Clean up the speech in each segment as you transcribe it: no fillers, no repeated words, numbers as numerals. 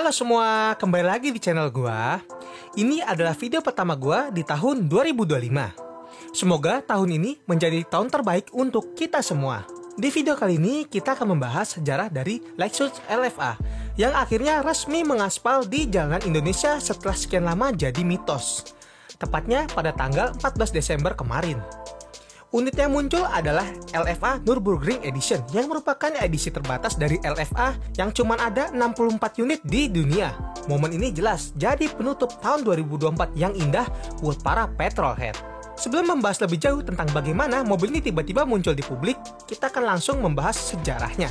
Halo semua, kembali lagi di channel gua. Ini adalah video pertama gua di tahun 2025. Semoga tahun ini menjadi tahun terbaik untuk kita semua. Di video kali ini kita akan membahas sejarah dari Lexus LFA yang akhirnya resmi mengaspal di jalanan Indonesia setelah sekian lama jadi mitos. Tepatnya pada tanggal 14 Desember kemarin. Unit yang muncul adalah LFA Nürburgring Edition yang merupakan edisi terbatas dari LFA yang cuma ada 64 unit di dunia. Momen ini jelas jadi penutup tahun 2024 yang indah buat para petrolhead. Sebelum membahas lebih jauh tentang bagaimana mobil ini tiba-tiba muncul di publik, kita akan langsung membahas sejarahnya.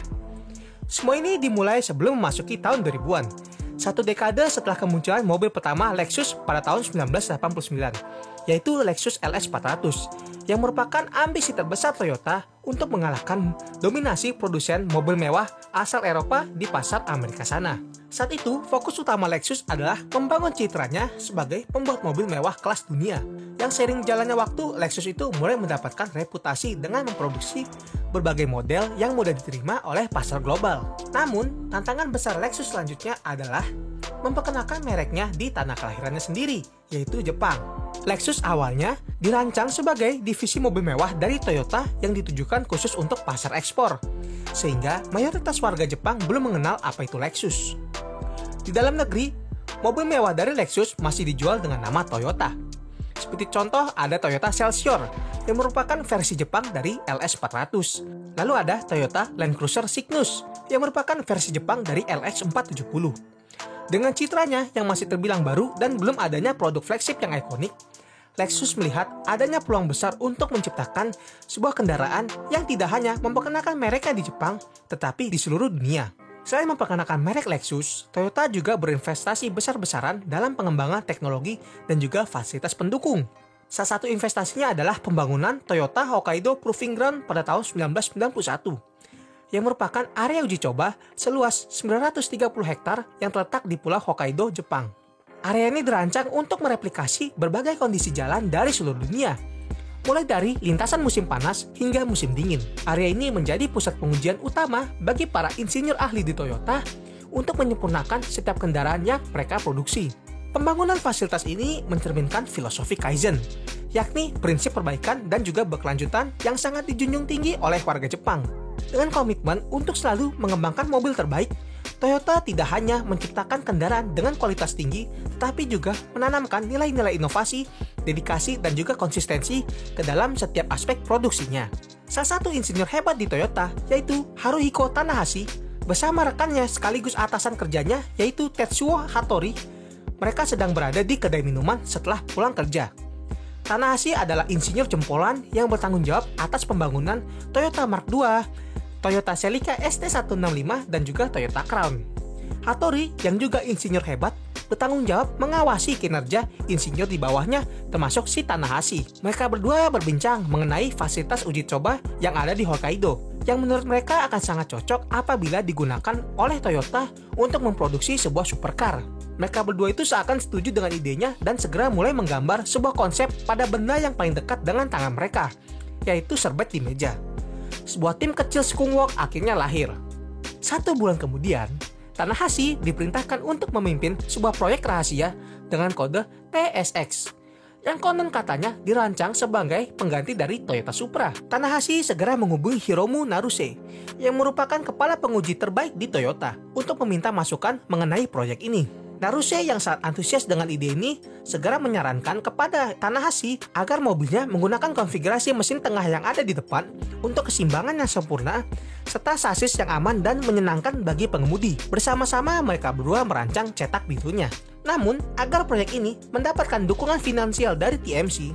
Semua ini dimulai sebelum memasuki tahun 2000-an. Satu dekade setelah kemunculan mobil pertama Lexus pada tahun 1989, yaitu Lexus LS 400, yang merupakan ambisi terbesar Toyota untuk mengalahkan dominasi produsen mobil mewah asal Eropa di pasar Amerika sana. Saat itu, fokus utama Lexus adalah membangun citranya sebagai pembuat mobil mewah kelas dunia. Yang seiring jalannya waktu, Lexus itu mulai mendapatkan reputasi dengan memproduksi berbagai model yang mudah diterima oleh pasar global. Namun, tantangan besar Lexus selanjutnya adalah memperkenalkan mereknya di tanah kelahirannya sendiri, yaitu Jepang. Lexus awalnya dirancang sebagai divisi mobil mewah dari Toyota yang ditujukan khusus untuk pasar ekspor, sehingga mayoritas warga Jepang belum mengenal apa itu Lexus. Di dalam negeri, mobil mewah dari Lexus masih dijual dengan nama Toyota. Seperti contoh ada Toyota Celsior yang merupakan versi Jepang dari LS 400. Lalu ada Toyota Land Cruiser Cygnus yang merupakan versi Jepang dari LX 470. Dengan citranya yang masih terbilang baru dan belum adanya produk flagship yang ikonik, Lexus melihat adanya peluang besar untuk menciptakan sebuah kendaraan yang tidak hanya memperkenalkan mereknya di Jepang, tetapi di seluruh dunia. Selain memperkenalkan merek Lexus, Toyota juga berinvestasi besar-besaran dalam pengembangan teknologi dan juga fasilitas pendukung. Salah satu investasinya adalah pembangunan Toyota Hokkaido Proving Ground pada tahun 1991. Yang merupakan area uji coba seluas 930 hektar yang terletak di Pulau Hokkaido, Jepang. Area ini dirancang untuk mereplikasi berbagai kondisi jalan dari seluruh dunia, mulai dari lintasan musim panas hingga musim dingin. Area ini menjadi pusat pengujian utama bagi para insinyur ahli di Toyota untuk menyempurnakan setiap kendaraan yang mereka produksi. Pembangunan fasilitas ini mencerminkan filosofi Kaizen, yakni prinsip perbaikan dan juga berkelanjutan yang sangat dijunjung tinggi oleh warga Jepang. Dengan komitmen untuk selalu mengembangkan mobil terbaik, Toyota tidak hanya menciptakan kendaraan dengan kualitas tinggi, tetapi juga menanamkan nilai-nilai inovasi, dedikasi, dan juga konsistensi ke dalam setiap aspek produksinya. Salah satu insinyur hebat di Toyota, yaitu Haruhiko Tanahashi, bersama rekannya sekaligus atasan kerjanya, yaitu Tetsuo Hattori, mereka sedang berada di kedai minuman setelah pulang kerja. Tanahashi adalah insinyur jempolan yang bertanggung jawab atas pembangunan Toyota Mark II, Toyota Celica ST165, dan juga Toyota Crown. Hattori, yang juga insinyur hebat, bertanggung jawab mengawasi kinerja insinyur di bawahnya, termasuk si Tanahashi. Mereka berdua berbincang mengenai fasilitas uji coba yang ada di Hokkaido, yang menurut mereka akan sangat cocok apabila digunakan oleh Toyota untuk memproduksi sebuah supercar. Mereka berdua itu seakan setuju dengan idenya dan segera mulai menggambar sebuah konsep pada benda yang paling dekat dengan tangan mereka, yaitu serbet di meja. Sebuah tim kecil Skunk akhirnya lahir. 1 bulan kemudian, Tanahashi diperintahkan untuk memimpin sebuah proyek rahasia dengan kode TSX, yang konon katanya dirancang sebagai pengganti dari Toyota Supra. Tanahashi segera menghubungi Hiromu Naruse, yang merupakan kepala penguji terbaik di Toyota, untuk meminta masukan mengenai proyek ini. Naruse yang sangat antusias dengan ide ini segera menyarankan kepada Tanahashi agar mobilnya menggunakan konfigurasi mesin tengah yang ada di depan untuk keseimbangan yang sempurna serta sasis yang aman dan menyenangkan bagi pengemudi. Bersama-sama mereka berdua merancang cetak bitunya. Namun, agar proyek ini mendapatkan dukungan finansial dari TMC,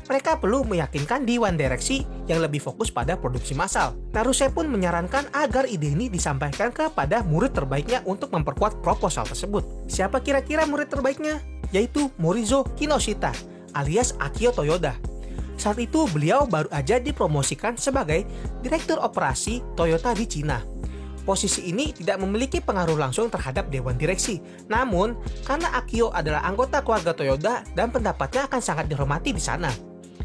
mereka perlu meyakinkan Dewan Direksi yang lebih fokus pada produksi massal. Naruse pun menyarankan agar ide ini disampaikan kepada murid terbaiknya untuk memperkuat proposal tersebut. Siapa kira-kira murid terbaiknya? Yaitu Morizo Kinoshita alias Akio Toyoda. Saat itu beliau baru aja dipromosikan sebagai Direktur Operasi Toyota di Cina. Posisi ini tidak memiliki pengaruh langsung terhadap Dewan Direksi. Namun, karena Akio adalah anggota keluarga Toyota dan pendapatnya akan sangat dihormati di sana,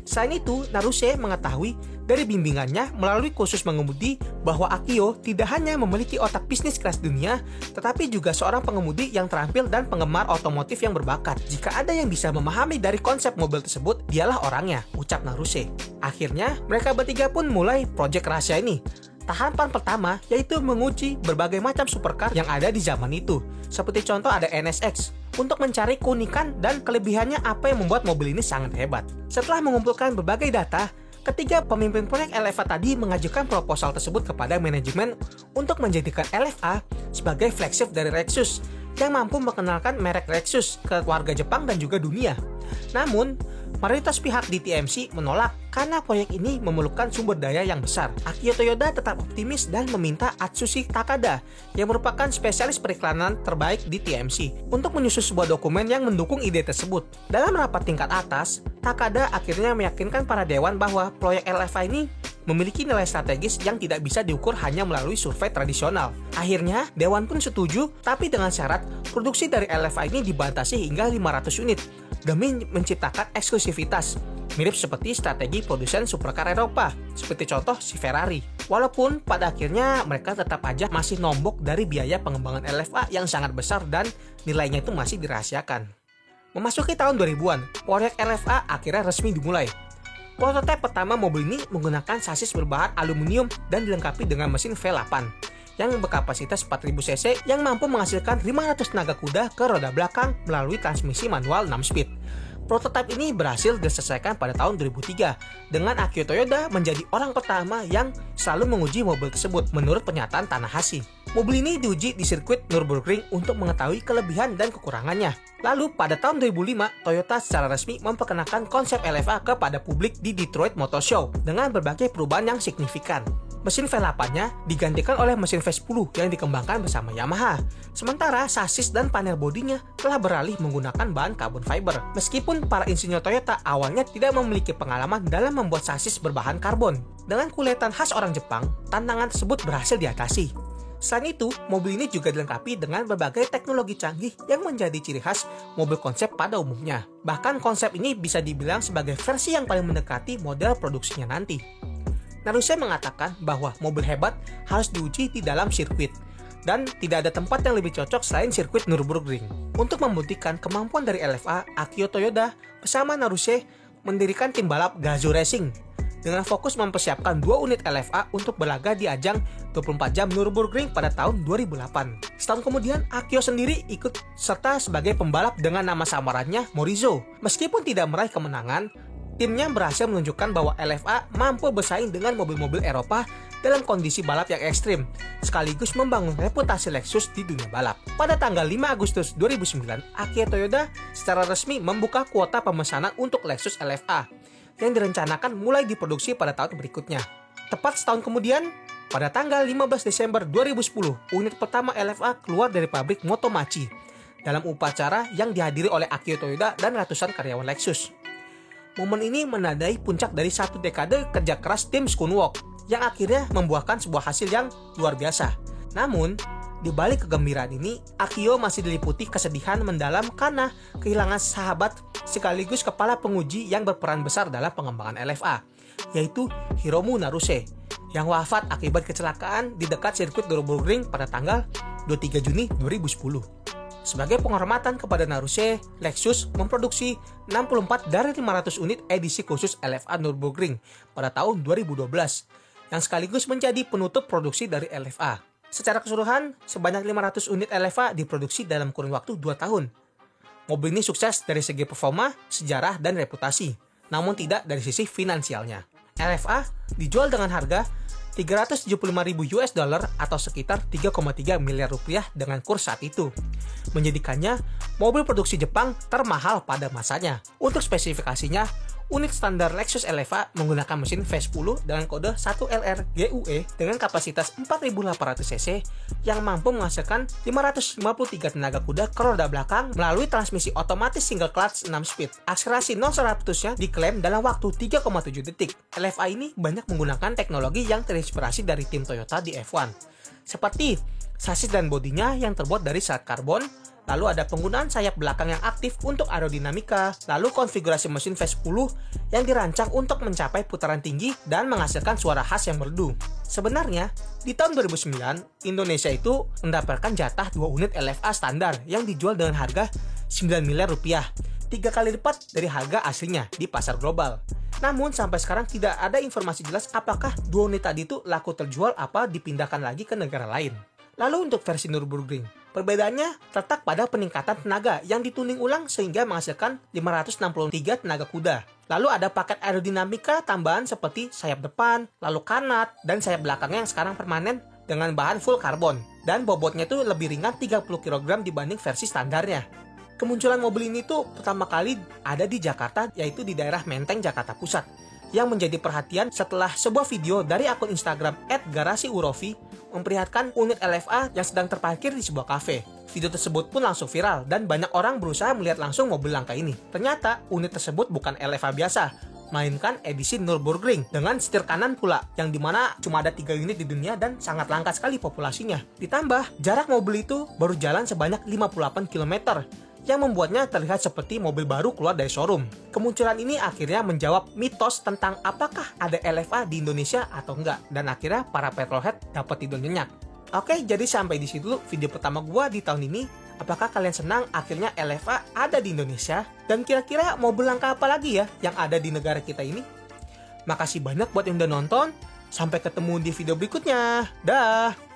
Selain itu, Naruse mengetahui dari bimbingannya melalui kursus mengemudi bahwa Akio tidak hanya memiliki otak bisnis kelas dunia, tetapi juga seorang pengemudi yang terampil dan penggemar otomotif yang berbakat. Jika ada yang bisa memahami dari konsep mobil tersebut, dialah orangnya, ucap Naruse. Akhirnya, mereka bertiga pun mulai proyek rahasia ini. Tahapan pertama yaitu menguji berbagai macam supercar yang ada di zaman itu. Seperti contoh ada NSX, untuk mencari keunikan dan kelebihannya apa yang membuat mobil ini sangat hebat. Setelah mengumpulkan berbagai data, ketiga pemimpin proyek LFA tadi mengajukan proposal tersebut kepada manajemen untuk menjadikan LFA sebagai flagship dari Lexus yang mampu mengenalkan merek Lexus ke warga Jepang dan juga dunia. Namun, mayoritas pihak di TMC menolak karena proyek ini memerlukan sumber daya yang besar. Akio Toyoda tetap optimis dan meminta Atsushi Takada, yang merupakan spesialis periklanan terbaik di TMC, untuk menyusun sebuah dokumen yang mendukung ide tersebut. Dalam rapat tingkat atas, Takada akhirnya meyakinkan para dewan bahwa proyek LFA ini memiliki nilai strategis yang tidak bisa diukur hanya melalui survei tradisional. Akhirnya, dewan pun setuju, tapi dengan syarat produksi dari LFA ini dibatasi hingga 500 unit demi menciptakan eksklusivitas, mirip seperti strategi produsen supercar Eropa, seperti contoh si Ferrari. Walaupun pada akhirnya mereka tetap aja masih nombok dari biaya pengembangan LFA yang sangat besar dan nilainya itu masih dirahasiakan. Memasuki tahun 2000-an, proyek LFA akhirnya resmi dimulai. Prototipe pertama mobil ini menggunakan sasis berbahan aluminium dan dilengkapi dengan mesin V8 yang berkapasitas 4000 cc yang mampu menghasilkan 500 tenaga kuda ke roda belakang melalui transmisi manual 6 speed. Prototipe ini berhasil diselesaikan pada tahun 2003 dengan Akio Toyoda menjadi orang pertama yang selalu menguji mobil tersebut menurut pernyataan Tanahashi. Mobil ini diuji di sirkuit Nürburgring untuk mengetahui kelebihan dan kekurangannya. Lalu pada tahun 2005, Toyota secara resmi memperkenalkan konsep LFA kepada publik di Detroit Motor Show dengan berbagai perubahan yang signifikan. Mesin V8-nya digantikan oleh mesin V10 yang dikembangkan bersama Yamaha. Sementara sasis dan panel bodinya telah beralih menggunakan bahan carbon fiber. Meskipun para insinyur Toyota awalnya tidak memiliki pengalaman dalam membuat sasis berbahan karbon. Dengan kulitan khas orang Jepang, tantangan tersebut berhasil diatasi. Selain itu, mobil ini juga dilengkapi dengan berbagai teknologi canggih yang menjadi ciri khas mobil konsep pada umumnya. Bahkan konsep ini bisa dibilang sebagai versi yang paling mendekati model produksinya nanti. Naruse mengatakan bahwa mobil hebat harus diuji di dalam sirkuit, dan tidak ada tempat yang lebih cocok selain sirkuit Nürburgring. Untuk membuktikan kemampuan dari LFA, Akio Toyoda bersama Naruse mendirikan tim balap Gazoo Racing dengan fokus mempersiapkan 2 unit LFA untuk berlaga di ajang 24 jam Nürburgring pada tahun 2008. Setahun kemudian, Akio sendiri ikut serta sebagai pembalap dengan nama samarannya Morizo. Meskipun tidak meraih kemenangan, timnya berhasil menunjukkan bahwa LFA mampu bersaing dengan mobil-mobil Eropa dalam kondisi balap yang ekstrim, sekaligus membangun reputasi Lexus di dunia balap. Pada tanggal 5 Agustus 2009, Akio Toyoda secara resmi membuka kuota pemesanan untuk Lexus LFA yang direncanakan mulai diproduksi pada tahun berikutnya. Tepat setahun kemudian, pada tanggal 15 Desember 2010, unit pertama LFA keluar dari pabrik Motomachi dalam upacara yang dihadiri oleh Akio Toyoda dan ratusan karyawan Lexus. Momen ini menandai puncak dari satu dekade kerja keras tim Skuunwalk yang akhirnya membuahkan sebuah hasil yang luar biasa. Namun, di balik kegembiraan ini, Akio masih diliputi kesedihan mendalam karena kehilangan sahabat sekaligus kepala penguji yang berperan besar dalam pengembangan LFA, yaitu Hiromu Naruse, yang wafat akibat kecelakaan di dekat sirkuit Nürburgring pada tanggal 23 Juni 2010. Sebagai penghormatan kepada Naruse, Lexus memproduksi 64 dari 500 unit edisi khusus LFA Nürburgring pada tahun 2012, yang sekaligus menjadi penutup produksi dari LFA. Secara keseluruhan, sebanyak 500 unit LFA diproduksi dalam kurun waktu 2 tahun. Mobil ini sukses dari segi performa, sejarah, dan reputasi, namun tidak dari sisi finansialnya. LFA dijual dengan harga $375.000 atau sekitar 3,3 miliar rupiah dengan kurs saat itu, menjadikannya mobil produksi Jepang termahal pada masanya. Untuk spesifikasinya, unit standar Lexus LFA menggunakan mesin V10 dengan kode 1LR-GUE dengan kapasitas 4.800 cc yang mampu menghasilkan 553 tenaga kuda ke roda belakang melalui transmisi otomatis single clutch 6 speed. Akselerasi 0-100-nya diklaim dalam waktu 3,7 detik. LFA ini banyak menggunakan teknologi yang terinspirasi dari tim Toyota di F1, seperti sasis dan bodinya yang terbuat dari serat karbon, lalu ada penggunaan sayap belakang yang aktif untuk aerodinamika, lalu konfigurasi mesin V10 yang dirancang untuk mencapai putaran tinggi dan menghasilkan suara khas yang merdu. Sebenarnya, di tahun 2009, Indonesia itu mendapatkan jatah 2 unit LFA standar yang dijual dengan harga 9 miliar rupiah, 3 kali lipat dari harga aslinya di pasar global. Namun sampai sekarang tidak ada informasi jelas apakah 2 unit tadi itu laku terjual apa dipindahkan lagi ke negara lain. Lalu untuk versi Nürburgring, perbedaannya terletak pada peningkatan tenaga yang dituning ulang sehingga menghasilkan 563 tenaga kuda. Lalu ada paket aerodinamika tambahan seperti sayap depan, lalu kanat, dan sayap belakangnya yang sekarang permanen dengan bahan full karbon. Dan bobotnya itu lebih ringan 30 kg dibanding versi standarnya. Kemunculan mobil ini tuh pertama kali ada di Jakarta, yaitu di daerah Menteng, Jakarta Pusat, yang menjadi perhatian setelah sebuah video dari akun Instagram @garasiurofi memperlihatkan unit LFA yang sedang terparkir di sebuah kafe. Video tersebut pun langsung viral dan banyak orang berusaha melihat langsung mobil langka ini. Ternyata unit tersebut bukan LFA biasa, mainkan edisi Nürburgring dengan setir kanan pula, yang dimana cuma ada 3 unit di dunia dan sangat langka sekali populasinya. Ditambah, jarak mobil itu baru jalan sebanyak 58 km, yang membuatnya terlihat seperti mobil baru keluar dari showroom. Kemunculan ini akhirnya menjawab mitos tentang apakah ada LFA di Indonesia atau enggak, dan akhirnya para petrolhead dapat tidur nyenyak. Oke, jadi sampai di situ dulu video pertama gua di tahun ini. Apakah kalian senang akhirnya LFA ada di Indonesia? Dan kira-kira mobil langka apa lagi ya yang ada di negara kita ini? Makasih banyak buat yang udah nonton. Sampai ketemu di video berikutnya. Dah.